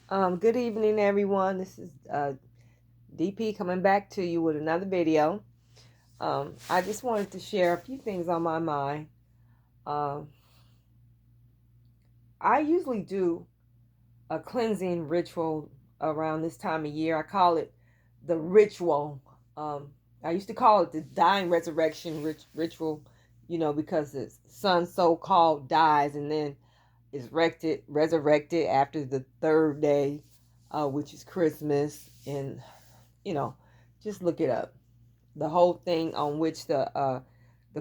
Good evening, everyone. This is DP coming back to you with another video. I just wanted to share a few things on my mind. Um, I usually do a cleansing ritual around this time of year. I call it the ritual. I used to call it the dying resurrection ritual, because the son so-called dies and then is resurrected after the third day, which is Christmas. And you know, just look it up. The whole thing on which the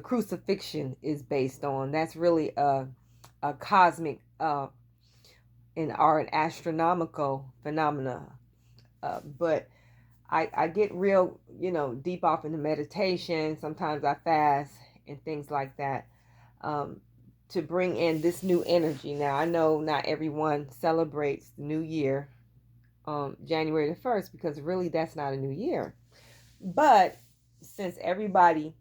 crucifixion is based on. That's really a cosmic an astronomical phenomena. But I get real, deep off into meditation. Sometimes I fast and things like that, um, to bring in this new energy. Now, I know not everyone celebrates the new year, January the 1st, because really that's not a new year. But since a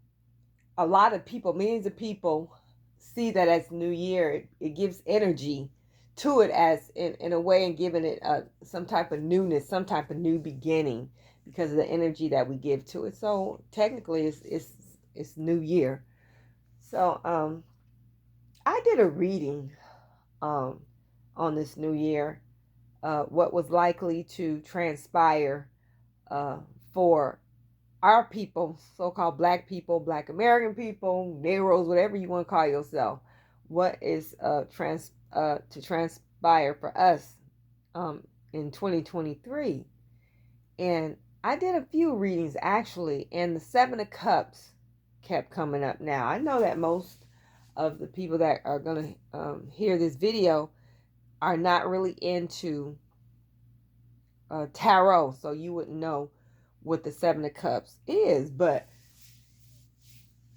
lot of people, millions of people see that as New Year, it gives energy to it as in a way and giving it some type of newness, some type of new beginning because of the energy that we give to it. So technically, it's New Year. So I did a reading um, on this New Year, what was likely to transpire uh, for our people, so-called black people, black American people, Negroes, whatever you want to call yourself, what is to transpire for us um, in 2023. And I did a few readings actually, and the Seven of Cups kept coming up. Now I know that most of the people that are going to hear this video are not really into tarot, so you wouldn't know what the Seven of Cups is. But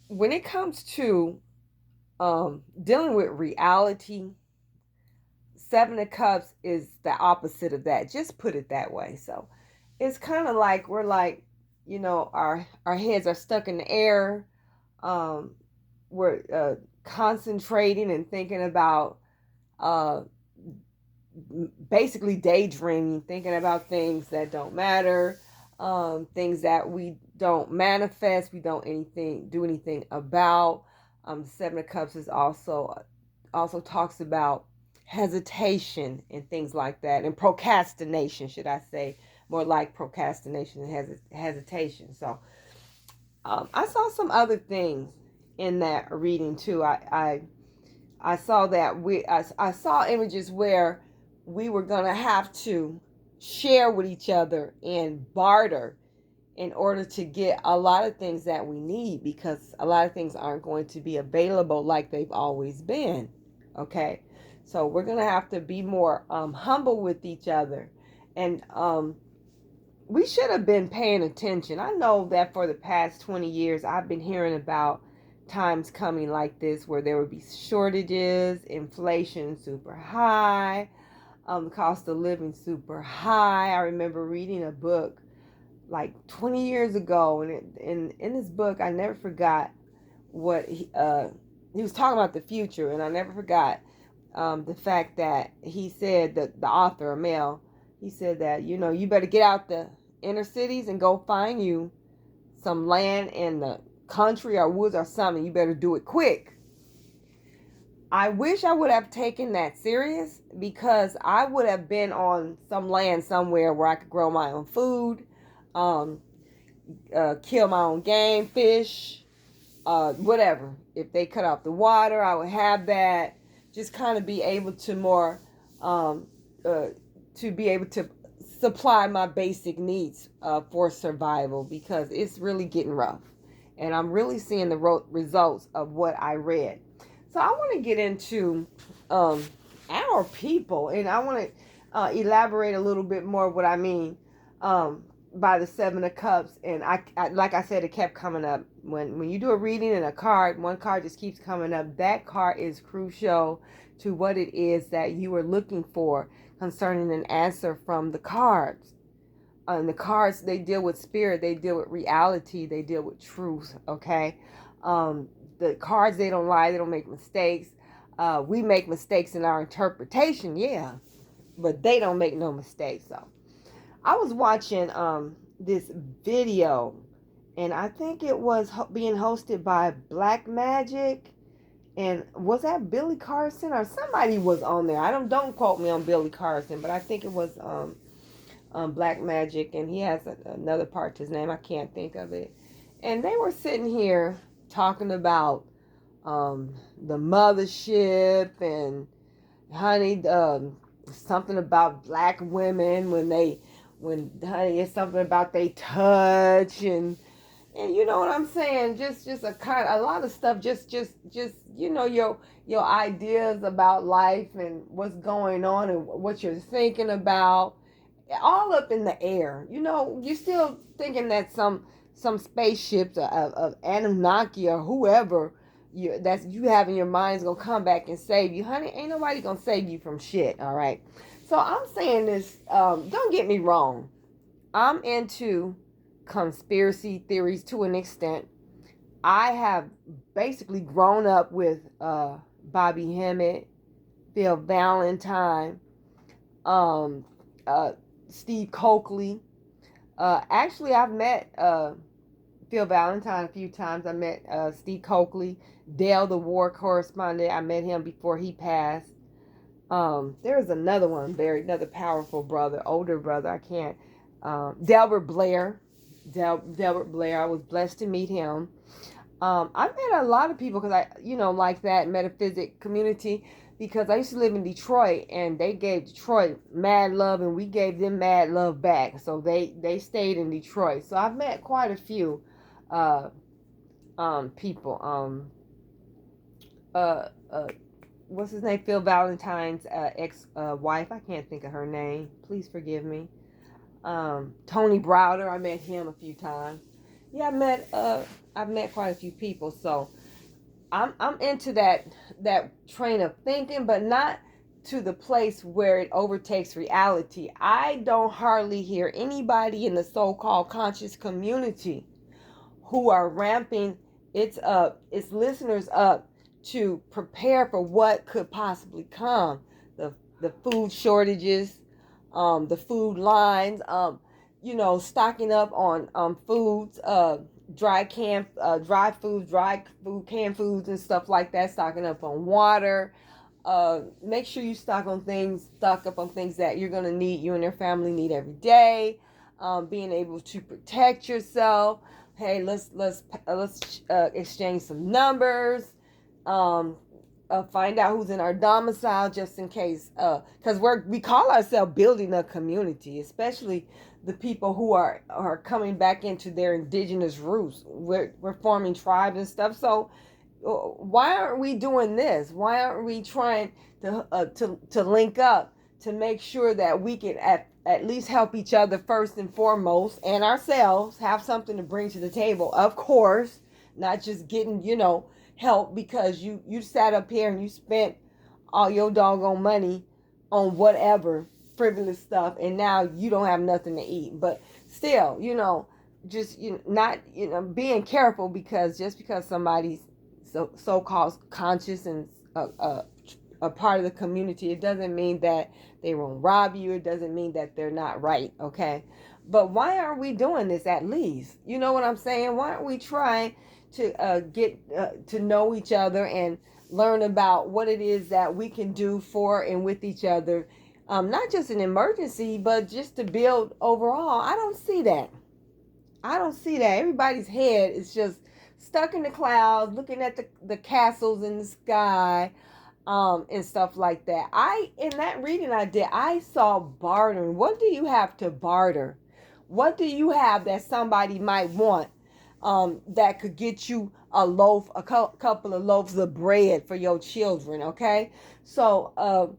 when it comes to dealing with reality, Seven of Cups is the opposite of that. Just put it that way. So it's kind of like we're like, our heads are stuck in the air. Um, we're concentrating and thinking about uh, basically daydreaming, thinking about things that don't matter, things that we don't manifest, we don't do anything about. Seven of Cups is also talks about hesitation and things like that, and procrastination, should I say, more like procrastination and hesitation. So I saw some other things in that reading too. I saw that I saw images where we were going to have to share with each other and barter in order to get a lot of things that we need, because a lot of things aren't going to be available like they've always been. Okay. So we're going to have to be more humble with each other. And we should have been paying attention. I know that for the past 20 years, I've been hearing about times coming like this where there would be shortages, inflation super high, cost of living super high. I remember reading a book like 20 years ago, and in this book, I never forgot what he was talking about the future, and I never forgot the fact that he said that the author, a male, he said that you better get out the inner cities and go find you some land in the country or woods or something. You better do it quick. I wish I would have taken that serious, because I would have been on some land somewhere where I could grow my own food, um, kill my own game, fish, whatever. If they cut off the water, I would have that. Just kind of be able to more, um, uh, to be able to supply my basic needs for survival, because it's really getting rough. And I'm really seeing the results of what I read. So I want to get into um, our people, and I want to elaborate a little bit more what I mean by the Seven of Cups. And I like I said, it kept coming up when you do a reading and a card, one card just keeps coming up. That card is crucial to what it is that you are looking for concerning an answer from the cards. And the cards, they deal with spirit, they deal with reality, they deal with truth. Okay, the cards, they don't lie, they don't make mistakes. We make mistakes in our interpretation, yeah, but they don't make no mistakes. So I was watching this video, and I think it was being hosted by Black Magic, and was that Billy Carson or somebody was on there? I don't quote me on Billy Carson, but I think it was Black Magic, and he has another part to his name. I can't think of it. And they were sitting here talking about the mothership and honey, something about black women when honey, it's something about they touch and you know what I'm saying? Just a lot of stuff. Just you know your ideas about life and what's going on and what you're thinking about, all up in the air. You know, you're still thinking that some spaceships of Anunnaki or whoever you have in your mind is gonna come back and save you, honey. Ain't nobody gonna save you from shit. All right. So I'm saying this. Don't get me wrong. I'm into conspiracy theories to an extent. I have basically grown up with Bobby Hemmett, Phil Valentine, um, uh, Steve Coakley. Actually, I've met Phil Valentine a few times. I met Steve Coakley, Dale, the war correspondent. I met him before he passed. There's another one, another powerful brother, older brother. I can't. Delbert Blair. Delbert Blair. I was blessed to meet him. I met a lot of people because like that metaphysic community, because I used to live in Detroit and they gave Detroit mad love and we gave them mad love back. So they stayed in Detroit. So I've met quite a few uh, people. What's his name? Phil Valentine's ex wife. I can't think of her name. Please forgive me. Tony Browder. I met him a few times. Yeah, I've met quite a few people. So I'm into that train of thinking, but not to the place where it overtakes reality. I don't hardly hear anybody in the so-called conscious community who are ramping its listeners up to prepare for what could possibly come. The food shortages, the food lines, stocking up on foods, dry food, canned foods and stuff like that, stocking up on water. Make sure you stock up on things that you're gonna need, you and your family need every day. Being able to protect yourself. Hey, let's exchange some numbers. Find out who's in our domicile just in case, because we call ourselves building a community, especially the people who are coming back into their indigenous roots. We're forming tribes and stuff. So why aren't we doing this? Why aren't we trying to link up to make sure that we can at least help each other first and foremost, and ourselves have something to bring to the table? Of course, not just getting help because you sat up here and you spent all your doggone money on whatever frivolous stuff, and now you don't have nothing to eat. But still, just not being careful, because just because somebody's so-called conscious and a part of the community, it doesn't mean that they won't rob you. It doesn't mean that they're not right. Okay, but why aren't we doing this at least? You know what I'm saying? Why aren't we trying to get to know each other and learn about what it is that we can do for and with each other, not just an emergency, but just to build overall? I don't see that. Everybody's head is just stuck in the clouds, looking at the castles in the sky, and stuff like that. In that reading I did, I saw bartering. What do you have to barter? What do you have that somebody might want, that could get you a couple of loaves of bread for your children? Okay, so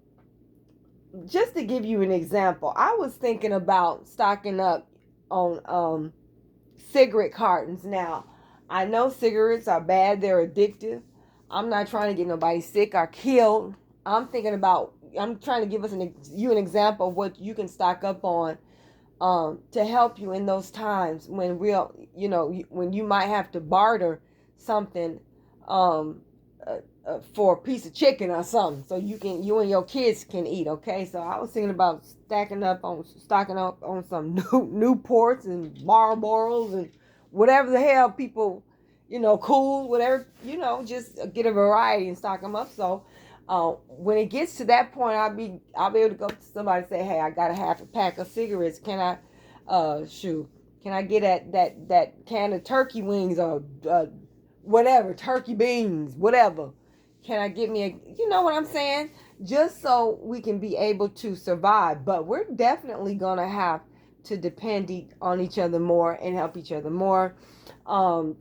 just to give you an example, I was thinking about stocking up on cigarette cartons. Now, I know cigarettes are bad; they're addictive. I'm not trying to get nobody sick or killed. I'm trying to give you an example of what you can stock up on, to help you in those times when when you might have to barter something, for a piece of chicken or something, so you and your kids can eat. Okay, so I was thinking about stocking up on some Newports and Marlboros and whatever the hell people, cool, whatever, just get a variety and stock them up. So when it gets to that point, I'll be able to go to somebody and say, hey, I got a half a pack of cigarettes. Can I, can I get that can of turkey wings or whatever, turkey beans, whatever? Can I get me you know what I'm saying? Just so we can be able to survive. But we're definitely gonna have to depend on each other more and help each other more. Um,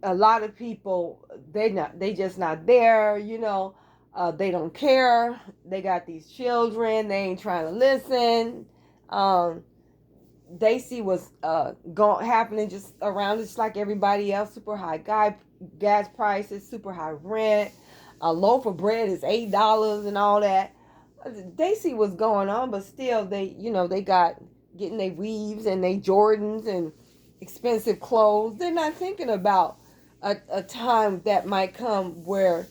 a lot of people, they just not there. They don't care. They got these children. They ain't trying to listen. Um, they see what's going happening just around, just like everybody else. Super high gas prices, super high rent. A loaf of bread is $8 and all that. They see what's going on, but still, they got getting their weaves and their Jordans and expensive clothes. They're not thinking about a time that might come where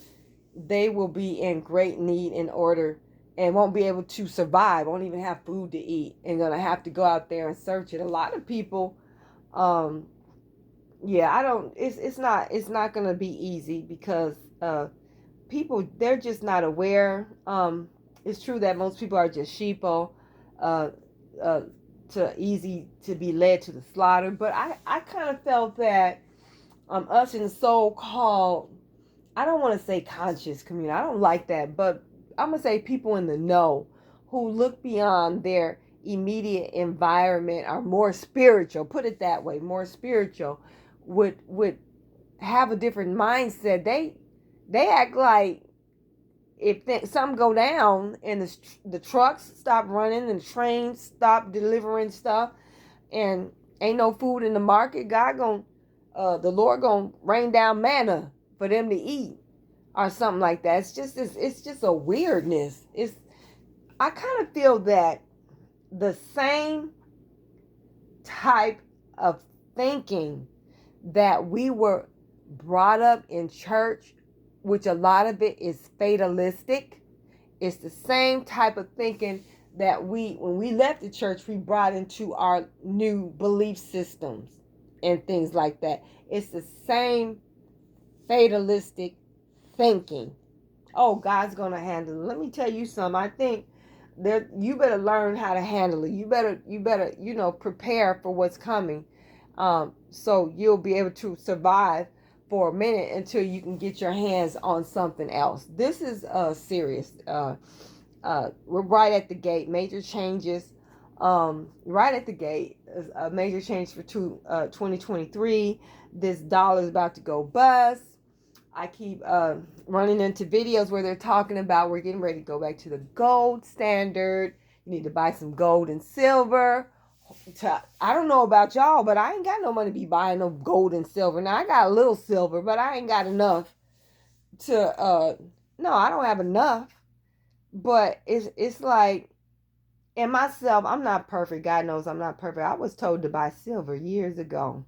they will be in great need in order and won't be able to survive, won't even have food to eat, and gonna have to go out there and search it. A lot of people, um, yeah, I don't. It's not gonna be easy because people, they're just not aware. It's true that most people are just sheeple, uh, uh, to easy to be led to the slaughter. But I kind of felt that us in the so-called, I don't want to say conscious community, I don't like that, but I'm gonna say people in the know who look beyond their immediate environment are more spiritual. Put it that way, more spiritual, would have a different mindset. They act like if something go down and the trucks stop running and the trains stop delivering stuff and ain't no food in the market, the Lord gonna rain down manna for them to eat or something like that. It's just a weirdness. I kind of feel that the same type of thinking that we were brought up in church, which a lot of it is fatalistic. It's the same type of thinking that when we left the church, we brought into our new belief systems and things like that. It's the same fatalistic thinking. Oh, God's gonna handle it. Let me tell you something. I think that you better learn how to handle it. You better prepare for what's coming, so you'll be able to survive for a minute until you can get your hands on something else. This is serious. We're right at the gate. Major changes. Right at the gate. A major change for 2023. This dollar is about to go bust. I keep running into videos where they're talking about we're getting ready to go back to the gold standard. You need to buy some gold and silver. I don't know about y'all, but I ain't got no money to be buying no gold and silver. Now I got a little silver, but I ain't got enough to. No, I don't have enough. But it's like, and myself, I'm not perfect. God knows I'm not perfect. I was told to buy silver years ago.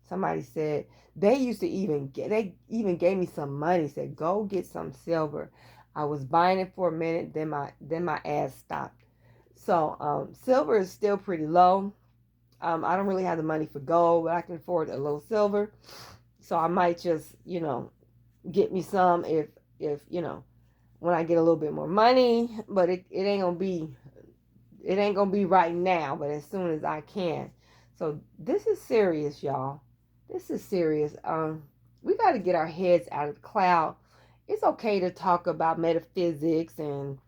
Somebody said they even gave me some money, said go get some silver. I was buying it for a minute, then my ass stopped. So silver is still pretty low. I don't really have the money for gold, but I can afford a little silver. So I might just, get me some if when I get a little bit more money, but it ain't gonna be right now, but as soon as I can. So this is serious, y'all. This is serious. We got to get our heads out of the cloud. It's okay to talk about metaphysics and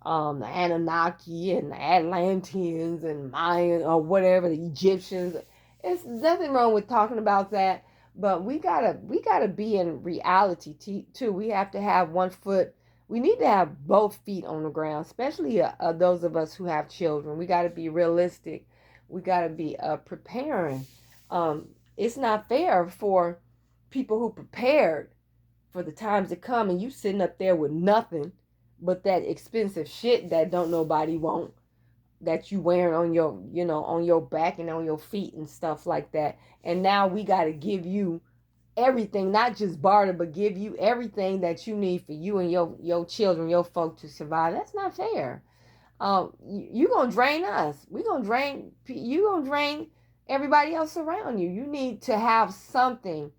the Anunnaki and the Atlanteans and Mayan or whatever, the Egyptians. It's nothing wrong with talking about that, but we gotta be in reality too. We have to have one foot. We need to have both feet on the ground, especially those of us who have children. We got to be realistic. We got to be preparing. It's not fair for people who prepared for the times to come and you sitting up there with nothing but that expensive shit that don't nobody want, that you wearing on your back and on your feet and stuff like that. And now we got to give you everything, not just barter, but give you everything that you need for you and your children, your folk to survive. That's not fair. You gonna drain us. We gonna drain you. Gonna drain everybody else around you. You need to have something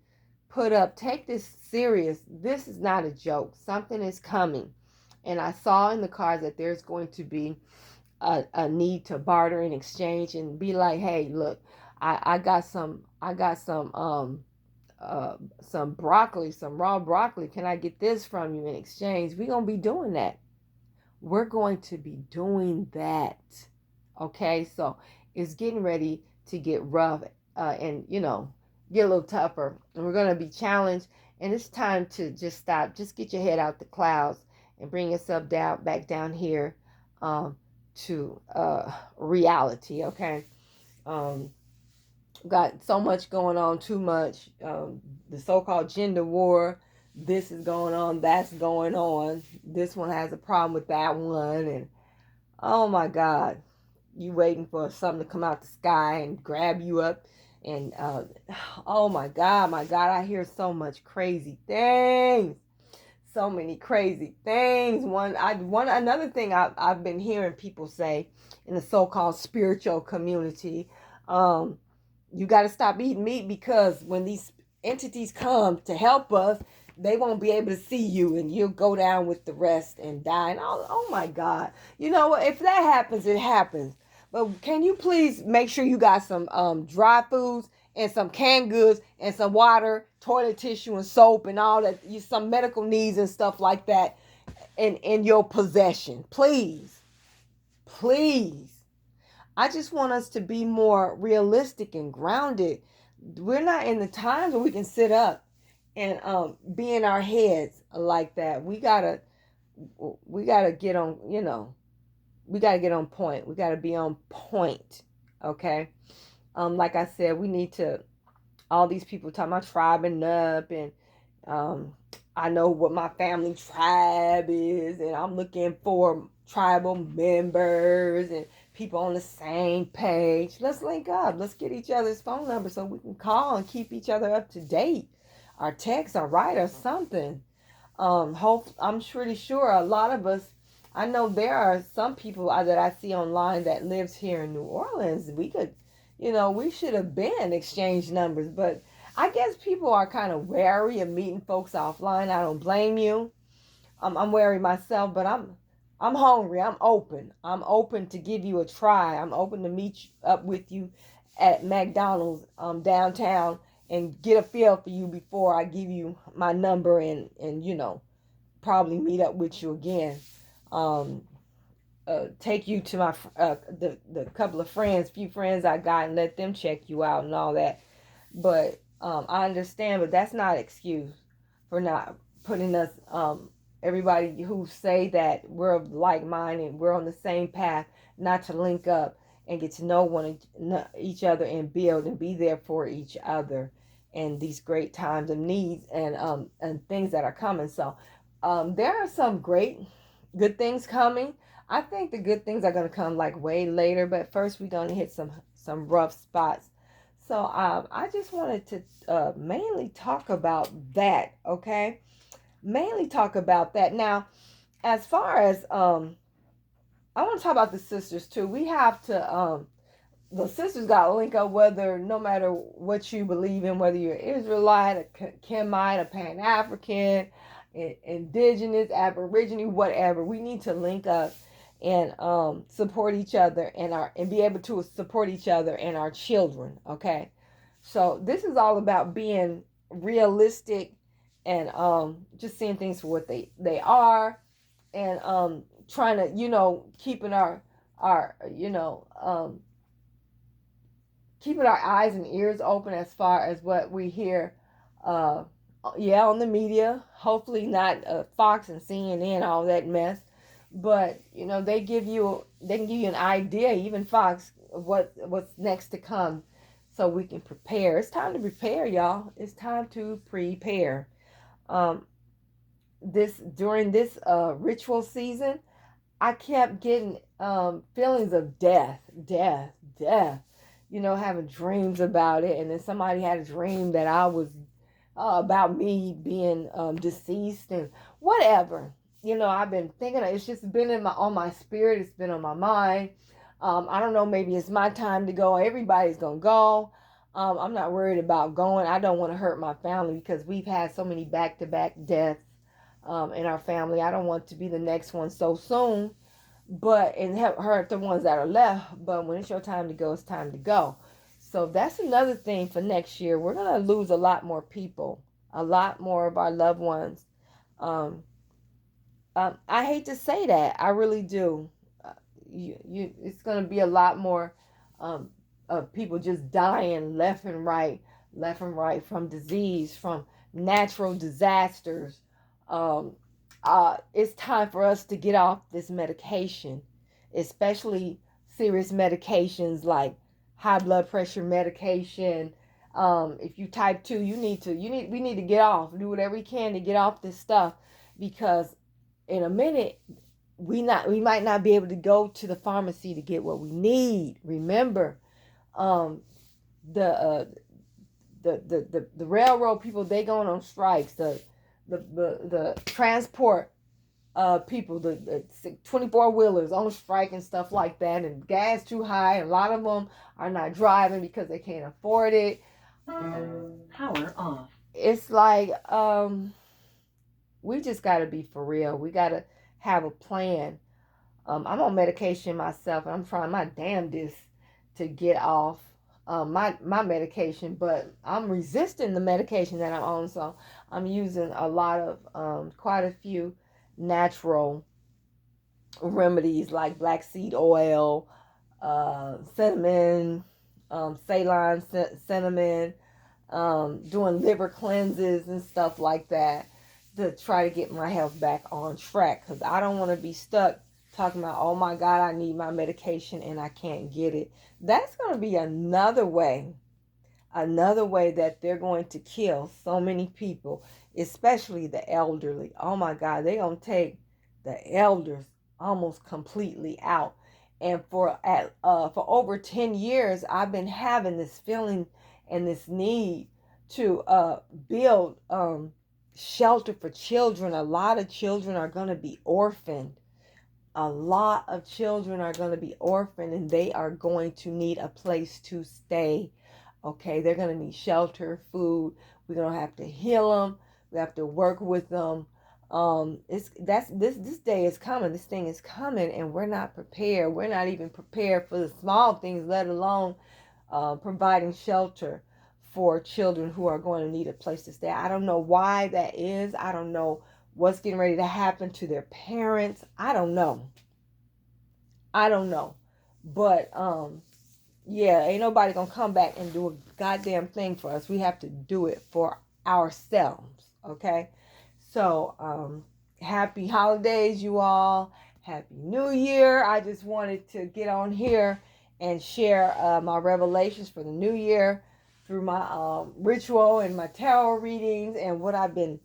put up. Take this serious. This is not a joke. Something is coming, and I saw in the cards that there's going to be a need to barter and exchange and be like, hey, look, I got some broccoli, some raw broccoli. Can I get this from you in exchange? We're gonna be doing that. We're going to be doing that. Okay, so it's getting ready to get rough, and get a little tougher. And we're going to be challenged, and it's time to just stop. Just get your head out the clouds and bring yourself back down here, to reality. Okay, got so much going on, too much. The so-called gender war. This is going on, that's going on. This one has a problem with that one, and oh my God, you waiting for something to come out the sky and grab you up, and oh my God, I hear so much crazy things, so many crazy things. Another thing I've been hearing people say in the so-called spiritual community, you got to stop eating meat because when these entities come to help us, they won't be able to see you and you'll go down with the rest and die. And oh my God. You know what? If that happens, it happens. But can you please make sure you got some dry foods and some canned goods and some water, toilet tissue and soap and all that, some medical needs and stuff like that in your possession. Please. Please. I just want us to be more realistic and grounded. We're not in the times where we can sit up and be in our heads like that. We gotta get on, we gotta get on point. We gotta be on point. Okay. Like I said, we need to, all these people talking about tribing up, and I know what my family tribe is, and I'm looking for tribal members and people on the same page. Let's link up. Let's get each other's phone numbers so we can call and keep each other up to date. Or text or write or something. I'm pretty sure a lot of us, I know there are some people that I see online that lives here in New Orleans. We could, we should have been exchanged numbers, but I guess people are kind of wary of meeting folks offline. I don't blame you. I'm wary myself, but I'm hungry. I'm open. I'm open to give you a try. I'm open to meet up with you at McDonald's downtown and get a feel for you before I give you my number and probably meet up with you again. Take you to my the couple of few friends I got, and let them check you out and all that. But I understand, but that's not an excuse for not putting us, everybody who say that we're of like mind and we're on the same path, not to link up and get to know each other and build and be there for each other in these great times of needs and things that are coming. So there are some good things coming. I think the good things are going to come like way later, but first we're going to hit some rough spots. So I just wanted to mainly talk about that, okay? Mainly talk about that. Now, as far as I want to talk about the sisters too. We have to the sisters got to link up, whether, no matter what you believe in, whether you're Israelite, a Kemite, a Pan-African, indigenous, Aborigine, whatever. We need to link up and support each other and be able to support each other and our children. Okay, so this is all about being realistic and just seeing things for what they are, and trying to keeping our keeping our eyes and ears open as far as what we hear on the media. Hopefully not Fox and CNN, all that mess, but they can give you an idea, even Fox, of what's next to come, so we can prepare. It's time to prepare, y'all. It's time to prepare. During this ritual season, I kept getting feelings of death, having dreams about it. And then somebody had a dream that I was about me being deceased and whatever. You know, I've been thinking, it's just been on my spirit. It's been on my mind. I don't know, maybe it's my time to go. Everybody's going to go. I'm not worried about going. I don't want to hurt my family because we've had so many back-to-back deaths in our family. I don't want to be the next one so soon, and hurt the ones that are left. But when it's your time to go, it's time to go. So that's another thing for next year. We're going to lose a lot more people, a lot more of our loved ones. Um, I hate to say that. I really do. It's going to be a lot more of people just dying left and right from disease, from natural disasters. Um, it's time for us to get off this medication, especially serious medications like high blood pressure medication. If you type 2, we need to get off, do whatever we can to get off this stuff, because in a minute we might not be able to go to the pharmacy to get what we need. Remember, um, the, uh, the railroad people, they going on strikes. The transport people, the 24 wheelers on strike and stuff like that, and gas too high. And a lot of them are not driving because they can't afford it. Power off. It's like we just got to be for real. We got to have a plan. I'm on medication myself, and I'm trying my damnedest to get off my medication, but I'm resisting the medication that I'm on. So I'm using a lot of quite a few natural remedies like black seed oil, cinnamon, Ceylon cinnamon, doing liver cleanses and stuff like that to try to get my health back on track, because I don't want to be stuck talking about, oh my God, I need my medication and I can't get it. That's going to be another way that they're going to kill so many people, especially the elderly. Oh my God, they're going to take the elders almost completely out. And for over 10 years, I've been having this feeling and this need to build shelter for children. A lot of children are going to be orphaned. A lot of children are going to be orphaned, and they are going to need a place to stay. Okay, they're going to need shelter, food. We're going to have to heal them. We have to work with them. This day is coming. This thing is coming, and we're not prepared. We're not even prepared for the small things, let alone providing shelter for children who are going to need a place to stay. I don't know why that is. I don't know what's getting ready to happen to their parents. I don't know. But yeah, ain't nobody gonna come back and do a goddamn thing for us. We have to do it for ourselves. Okay? So happy holidays, you all. Happy New Year. I just wanted to get on here and share my revelations for the new year through my ritual and my tarot readings and what I've been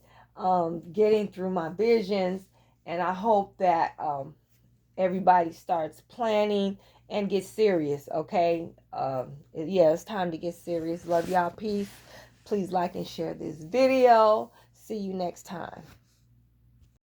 getting through my visions. And I hope that everybody starts planning and get serious. Okay, yeah, it's time to get serious. Love y'all. Peace. Please like and share this video. See you next time.